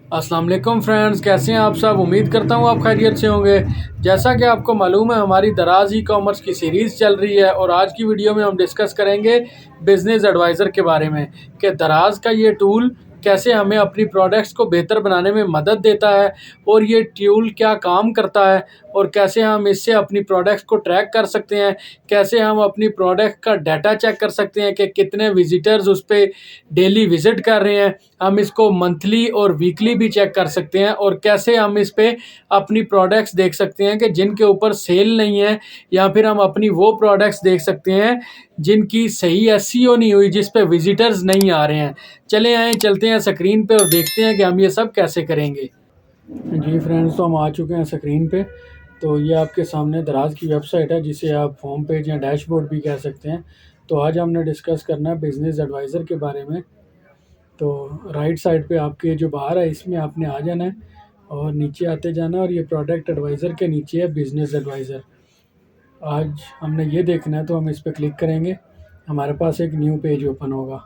अस्सलाम वालेकुम फ्रेंड्स, कैसे हैं आप सब। उम्मीद करता हूँ आप खैरियत से होंगे। जैसा कि आपको मालूम है, हमारी दराज ई कॉमर्स की सीरीज़ चल रही है और आज की वीडियो में हम डिस्कस करेंगे बिज़नेस एडवाइज़र के बारे में कि दराज का ये टूल कैसे हमें अपनी प्रोडक्ट्स को बेहतर बनाने में मदद देता है और ये टूल क्या काम करता है और कैसे हम इससे अपनी प्रोडक्ट्स को ट्रैक कर सकते हैं, कैसे हम अपनी प्रोडक्ट का डाटा चेक कर सकते हैं कि कितने विजिटर्स उस पर डेली विज़िट कर रहे हैं। हम इसको मंथली और वीकली भी चेक कर सकते हैं और कैसे हम इस पे अपनी प्रोडक्ट्स देख सकते हैं कि जिनके ऊपर सेल नहीं है, या फिर हम अपनी वो प्रोडक्ट्स देख सकते हैं जिनकी सही एसईओ नहीं हुई, जिस पे विजिटर्स नहीं आ रहे हैं। चलते हैं स्क्रीन पे और देखते हैं कि हम ये सब कैसे करेंगे। जी फ्रेंड्स, तो हम आ चुके हैं स्क्रीन पे। तो ये आपके सामने दराज की वेबसाइट है, जिसे आप होम पेज या डैशबोर्ड भी कह सकते हैं। तो आज हमने डिस्कस करना है बिज़नेस एडवाइज़र के बारे में। तो राइट साइड पे आपके जो बाहर है, इसमें आपने आ जाना है और नीचे आते जाना है और ये प्रोडक्ट एडवाइज़र के नीचे है बिज़नेस एडवाइज़र। आज हमने ये देखना है, तो हम इस पर क्लिक करेंगे। हमारे पास एक न्यू पेज ओपन होगा।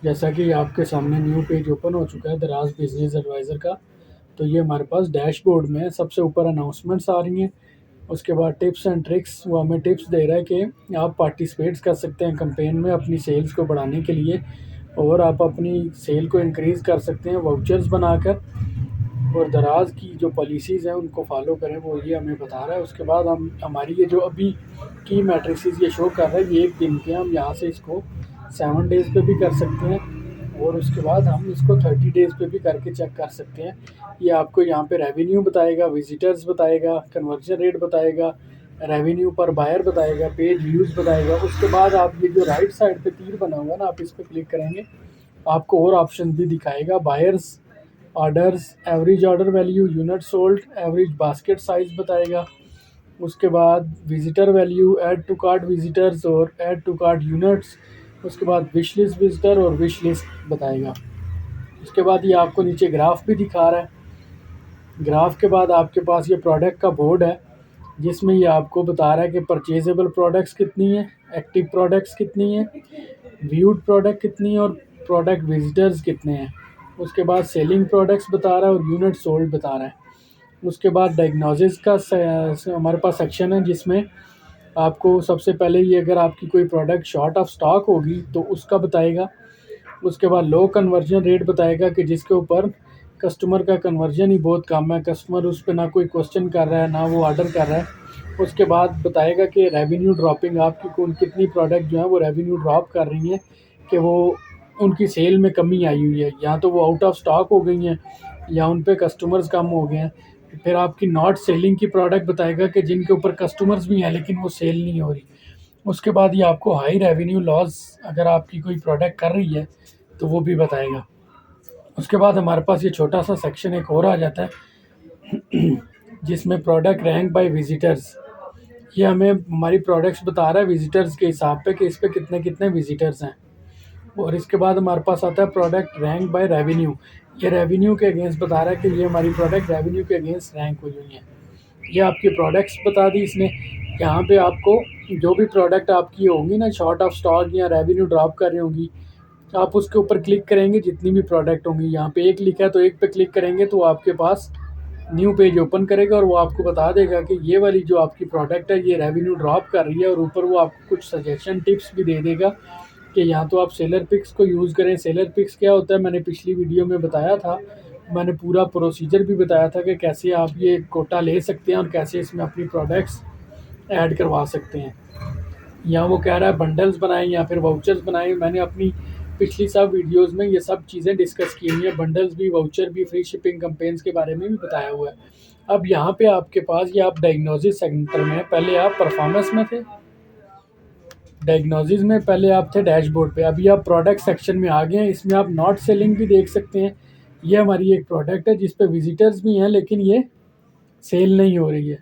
जैसा कि आपके सामने न्यू पेज ओपन हो चुका है दराज बिज़नेस एडवाइज़र का। तो ये हमारे पास डैशबोर्ड में है। सबसे ऊपर अनाउंसमेंट्स आ रही हैं, उसके बाद टिप्स एंड ट्रिक्स। वो हमें टिप्स दे रहा है कि आप पार्टिसिपेट्स कर सकते हैं कैंपेन में अपनी सेल्स को बढ़ाने के लिए, और आप अपनी सेल को इंक्रीज़ कर सकते हैं वाउचर्स बनाकर। और दराज की जो पॉलिसीज़ हैं उनको फॉलो करें, वो ये हमें बता रहा है। उसके बाद हम हमारी ये जो अभी की मैट्रिसेस ये शो कर रहा है, ये एक दिन के, हम यहाँ से इसको 7 डेज़ पे भी कर सकते हैं और उसके बाद हम इसको 30 डेज़ पे भी करके चेक कर सकते हैं। ये आपको यहाँ पे रेवेन्यू बताएगा, विजिटर्स बताएगा, कन्वर्जन रेट बताएगा, रेवेन्यू पर बायर बताएगा, पेज व्यूज़ बताएगा। उसके बाद आप ये जो राइट साइड पे तीर बना हुआ ना, आप इस पर क्लिक करेंगे, आपको और ऑप्शन भी दिखाएगा। Buyers, orders, average order value, unit sold, average basket size बताएगा। उसके बाद visitor value, add to cart visitors और ऐड टू कार्ट यूनिट्स। उसके बाद विश लिस्ट विजिटर और विश लिस्ट बताएगा। उसके बाद ये आपको नीचे ग्राफ भी दिखा रहा है। ग्राफ के बाद आपके पास ये प्रोडक्ट का बोर्ड है, जिसमें ये आपको बता रहा है कि परचेजेबल प्रोडक्ट्स कितनी है, एक्टिव प्रोडक्ट्स कितनी है, व्यूड प्रोडक्ट कितनी है और प्रोडक्ट विजिटर्स कितने हैं। उसके बाद सेलिंग प्रोडक्ट्स बता रहा है और यूनिट सोल्ड बता रहा है। उसके बाद डायग्नोसिस का हमारे पास सेक्शन है, जिसमें आपको सबसे पहले ये अगर आपकी कोई प्रोडक्ट शॉर्ट ऑफ स्टॉक होगी तो उसका बताएगा। उसके बाद लो कन्वर्जन रेट बताएगा कि जिसके ऊपर कस्टमर का कन्वर्जन ही बहुत कम है, कस्टमर उस पर ना कोई क्वेश्चन कर रहा है ना वो ऑर्डर कर रहा है। उसके बाद बताएगा कि रेवेन्यू ड्रॉपिंग, आपकी कौन कितनी प्रोडक्ट जो है वो रेवेन्यू ड्रॉप कर रही हैं, कि वो उनकी सेल में कमी आई हुई है, या तो वो आउट ऑफ स्टॉक हो गई हैं या उन पे कस्टमर्स कम हो गए हैं। फिर आपकी नॉट सेलिंग की प्रोडक्ट बताएगा कि जिनके ऊपर कस्टमर्स भी हैं लेकिन वो सेल नहीं हो रही। उसके बाद ये आपको हाई रेवेन्यू लॉस अगर आपकी कोई प्रोडक्ट कर रही है तो वो भी बताएगा। उसके बाद हमारे पास ये छोटा सा सेक्शन एक और आ जाता है जिसमें प्रोडक्ट रैंक बाय विजिटर्स। ये हमें हमारी प्रोडक्ट्स बता रहा है विजिटर्स के हिसाब पे कि इस पे कितने कितने विजिटर्स हैं। और इसके बाद हमारे पास आता है प्रोडक्ट रैंक बाय रेवेन्यू। ये रेवेन्यू के अगेंस्ट बता रहा है कि ये हमारी प्रोडक्ट रेवेन्यू के अगेंस्ट रैंक हुई हुई है। ये आपकी प्रोडक्ट्स बता दी इसने। यहाँ पे आपको जो भी प्रोडक्ट आपकी होंगी ना शॉर्ट ऑफ स्टॉक या रेवेन्यू ड्रॉप कर रही होंगी, आप उसके ऊपर क्लिक करेंगे, जितनी भी प्रोडक्ट होंगी, यहाँ पे एक लिखा है तो एक पे क्लिक करेंगे तो आपके पास न्यू पेज ओपन करेगा और वो आपको बता देगा कि ये वाली जो आपकी प्रोडक्ट है ये रेवेन्यू ड्रॉप कर रही है। और ऊपर वो आपको कुछ सजेशन टिप्स भी दे देगा कि या तो आप सेलर पिक्स को यूज़ करें। सेलर पिक्स क्या होता है, मैंने पिछली वीडियो में बताया था, मैंने पूरा प्रोसीजर भी बताया था कि कैसे आप ये कोटा ले सकते हैं और कैसे इसमें अपनी प्रोडक्ट्स ऐड करवा सकते हैं। या वो कह रहा है बंडल्स बनाएं या फिर वाउचर्स बनाएं। मैंने अपनी पिछली सब वीडियोस में ये सब चीज़ें डिस्कस की हुई हैं, बंडल्स भी, वाउचर भी, फ्री शिपिंग कैंपेन्स के बारे में भी बताया हुआ है। अब यहाँ पे आपके पास ये आप डायग्नोसिस सेंटर में, पहले आप परफॉर्मेंस में थे, डायग्नोसिस में पहले आप थे डैशबोर्ड पे, अभी आप प्रोडक्ट सेक्शन में आ गए हैं। इसमें आप नॉट सेलिंग भी देख सकते हैं। ये हमारी एक प्रोडक्ट है जिस पे विजिटर्स भी हैं लेकिन ये सेल नहीं हो रही है।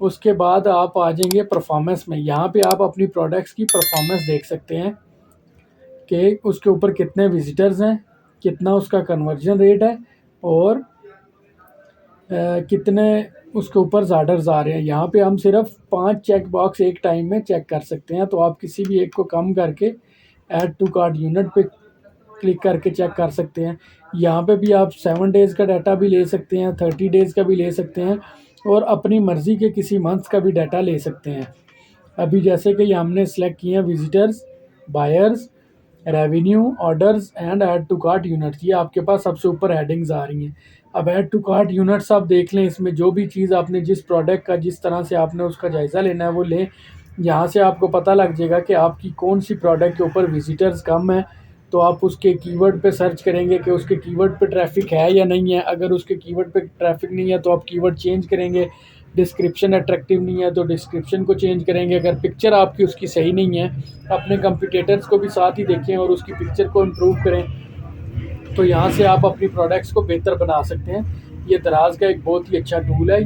उसके बाद आप आ जाएंगे परफॉर्मेंस में। यहाँ पे आप अपनी प्रोडक्ट्स की परफॉर्मेंस देख सकते हैं कि उसके ऊपर कितने विजिटर्स हैं, कितना उसका कन्वर्जन रेट है और कितने उसके ऊपर ऑर्डर्स आ रहे हैं। यहाँ पे हम सिर्फ 5 चेक बॉक्स एक टाइम में चेक कर सकते हैं। तो आप किसी भी एक को कम करके ऐड टू कार्ट यूनिट पे क्लिक करके चेक कर सकते हैं। यहाँ पे भी आप 7 डेज़ का डाटा भी ले सकते हैं, 30 डेज़ का भी ले सकते हैं और अपनी मर्ज़ी के किसी मंथ का भी डाटा ले सकते हैं। अभी जैसे कि हमने सेलेक्ट किए हैं visitors, buyers, revenue, orders and add to cart units. ये आपके पास सबसे ऊपर हेडिंग्स आ रही हैं। अब ऐड टू कार्ट यूनिट्स आप देख लें, इसमें जो भी चीज़ आपने जिस प्रोडक्ट का जिस तरह से आपने उसका जायज़ा लेना है वो लें। यहाँ से आपको पता लग जाएगा कि आपकी कौन सी प्रोडक्ट के ऊपर विजिटर्स कम है, तो आप उसके कीवर्ड पे सर्च करेंगे कि उसके कीवर्ड पे ट्रैफिक है या नहीं है। अगर उसके कीवर्ड पे ट्रैफिक नहीं है तो आप कीवर्ड चेंज करेंगे। डिस्क्रिप्शन अट्रैक्टिव नहीं है तो डिस्क्रिप्शन को चेंज करेंगे। अगर पिक्चर आपकी उसकी सही नहीं है, अपने कंपटीटर्स को भी साथ ही देखें और उसकी पिक्चर को इम्प्रूव करें, तो यहाँ से आप अपनी प्रोडक्ट्स को बेहतर बना सकते हैं। ये दराज का एक बहुत ही अच्छा टूल है।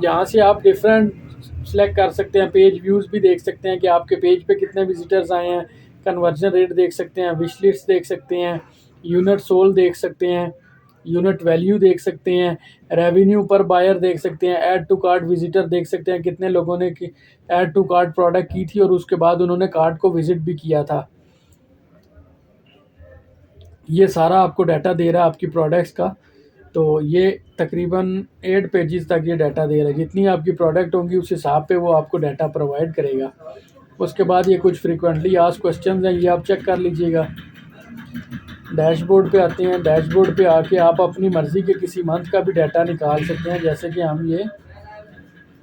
यहाँ से आप डिफरेंट सेलेक्ट कर सकते हैं, पेज व्यूज़ भी देख सकते हैं कि आपके पेज पे कितने विजिटर्स आए हैं, कन्वर्जन रेट देख सकते हैं, विश लिस्ट देख सकते हैं, यूनिट सोल्ड देख सकते हैं, यूनिट वैल्यू देख सकते हैं, रेवेन्यू पर बायर देख सकते हैं, ऐड टू कार्ट विजिटर देख सकते हैं, कितने लोगों ने ऐड टू कार्ट प्रोडक्ट की थी और उसके बाद उन्होंने कार्ट को विजिट भी किया था। ये सारा आपको डाटा दे रहा है आपकी प्रोडक्ट्स का। तो ये तकरीबन 8 पेजेस तक ये डाटा दे रहा है। जितनी आपकी प्रोडक्ट होंगी उस हिसाब पे वो आपको डाटा प्रोवाइड करेगा। उसके बाद ये कुछ फ्रीक्वेंटली आस्क्ड क्वेश्चंस हैं, ये आप चेक कर लीजिएगा। डैशबोर्ड पे आते हैं। डैशबोर्ड पे आके आप अपनी मर्ज़ी के किसी मंथ का भी डाटा निकाल सकते हैं। जैसे कि हम ये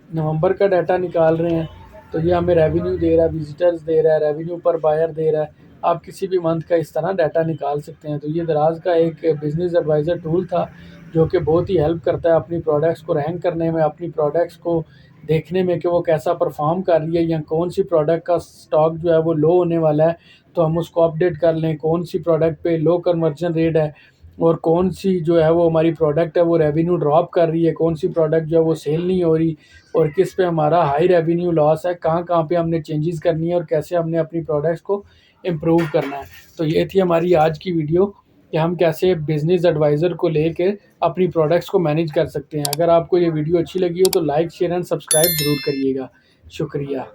नवंबर का डाटा निकाल रहे हैं, तो ये हमें रेवेन्यू दे रहा है, विजिटर्स दे रहा है, रेवेन्यू पर बायर दे रहा है। आप किसी भी मंथ का इस तरह डाटा निकाल सकते हैं। तो ये दराज का एक बिज़नेस एडवाइज़र टूल था जो कि बहुत ही हेल्प करता है अपनी प्रोडक्ट्स को रैंक करने में, अपनी प्रोडक्ट्स को देखने में कि वो कैसा परफॉर्म कर रही है या कौन सी प्रोडक्ट का स्टॉक जो है वो लो होने वाला है तो हम उसको अपडेट कर लें, कौन सी प्रोडक्ट पे लो कन्वर्जन रेट है और कौन सी जो है वो हमारी प्रोडक्ट है वो रेवेन्यू ड्रॉप कर रही है, कौन सी प्रोडक्ट जो है वो सेल नहीं हो रही और किस पे हमारा हाई रेवेन्यू लॉस है, कहाँ कहाँ पे हमने चेंजेस करनी है और कैसे हमने अपनी प्रोडक्ट्स को इम्प्रूव करना है। तो ये थी हमारी आज की वीडियो कि हम कैसे बिज़नेस एडवाइज़र को लेकर अपनी प्रोडक्ट्स को मैनेज कर सकते हैं। अगर आपको ये वीडियो अच्छी लगी हो तो लाइक, शेयर एंड सब्सक्राइब ज़रूर करिएगा। शुक्रिया।